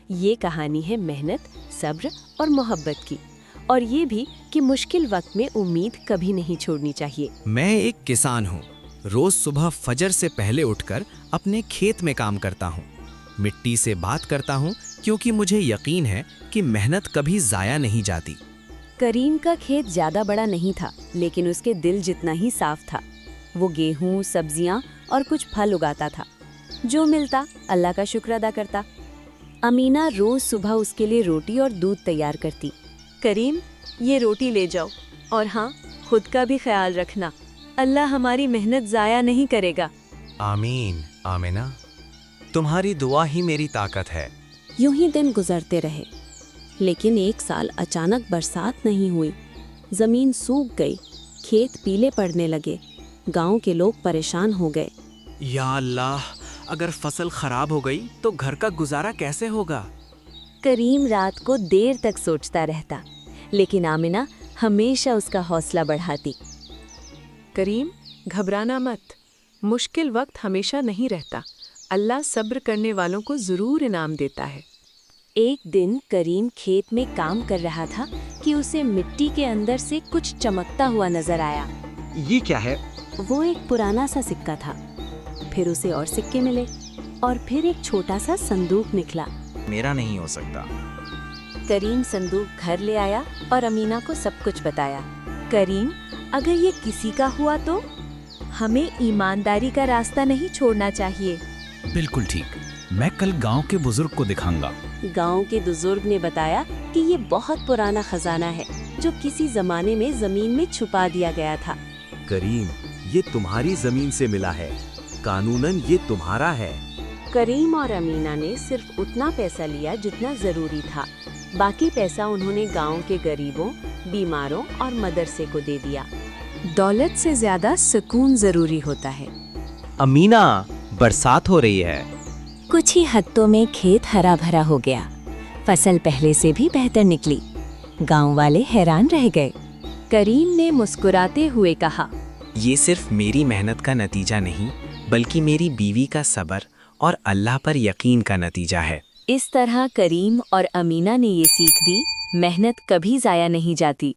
ये कहानी है मेहनत, सब्र और मोहब्बत की, और ये भी कि मुश्किल वक्त में उम्मीद कभी नहीं छोड़नी चाहिए। मैं एक किसान हूँ। रोज सुबह फजर से पहले उठकर अपने खेत में काम करता हूँ। मिट्टी से बात करता हूँ क्योंकि मुझे यकीन है कि मेहनत कभी जाया नहीं जाती। करीम का खेत ज्यादा बड़ा नहीं था, लेकिन उसके दिल जितना ही साफ था। वो गेहूं, सब्जियां और कुछ फल उगाता था। जो मिलता अल्लाह का शुक्र अदा करता। अमीना रोज सुबह उसके लिए रोटी और दूध तैयार करती। करीम, ये रोटी ले जाओ, और हाँ, खुद का भी ख्याल रखना। अल्लाह हमारी मेहनत जाया नहीं करेगा। आमीन। आमिना, तुम्हारी दुआ ही मेरी ताकत है। यूं ही दिन गुजरते रहे, लेकिन एक साल अचानक बरसात नहीं हुई। जमीन सूख गई, खेत पीले पड़ने लगे। गांव के लोग परेशान हो गए। या अल्लाह, अगर फसल खराब हो गई तो घर का गुजारा कैसे होगा? करीम रात को देर तक सोचता रहता, लेकिन आमिना हमेशा उसका हौसला बढ़ाती। करीम, घबराना मत। मुश्किल वक्त हमेशा नहीं रहता। अल्लाह सब्र करने वालों को जरूर इनाम देता है। एक दिन करीम खेत में काम कर रहा था कि उसे मिट्टी के अंदर से कुछ चमकता हुआ नजर आया। ये क्या है? वो एक पुराना सा सिक्का था। फिर उसे और सिक्के मिले, और फिर एक छोटा सा संदूक निकला। मेरा नहीं हो सकता। करीम संदूक घर ले आया और अमीना को सब कुछ बताया। करीम, अगर ये किसी का हुआ तो? हमें ईमानदारी का रास्ता नहीं छोड़ना चाहिए। बिल्कुल ठीक, मैं कल गांव के बुजुर्ग को दिखाऊंगा। गांव के बुजुर्ग ने बताया कि ये बहुत पुराना खजाना है, जो किसी जमाने में जमीन में छुपा दिया गया था। करीम, ये तुम्हारी जमीन से मिला है। कानूनन ये तुम्हारा है। करीम और अमीना ने सिर्फ उतना पैसा लिया जितना जरूरी था। बाकी पैसा उन्होंने गांव के गरीबों, बीमारों और मदरसे को दे दिया। दौलत से ज्यादा सुकून जरूरी होता है। अमीना, बरसात हो रही है। कुछ ही हफ्तों में खेत हरा भरा हो गया। फसल पहले से भी बेहतर निकली। गांव वाले हैरान रह गए। करीम ने मुस्कुराते हुए कहा, ये सिर्फ मेरी मेहनत का नतीजा नहीं, बल्कि मेरी बीवी का सब्र और अल्लाह पर यकीन का नतीजा है। इस तरह करीम और अमीना ने ये सीख दी, मेहनत कभी जाया नहीं जाती।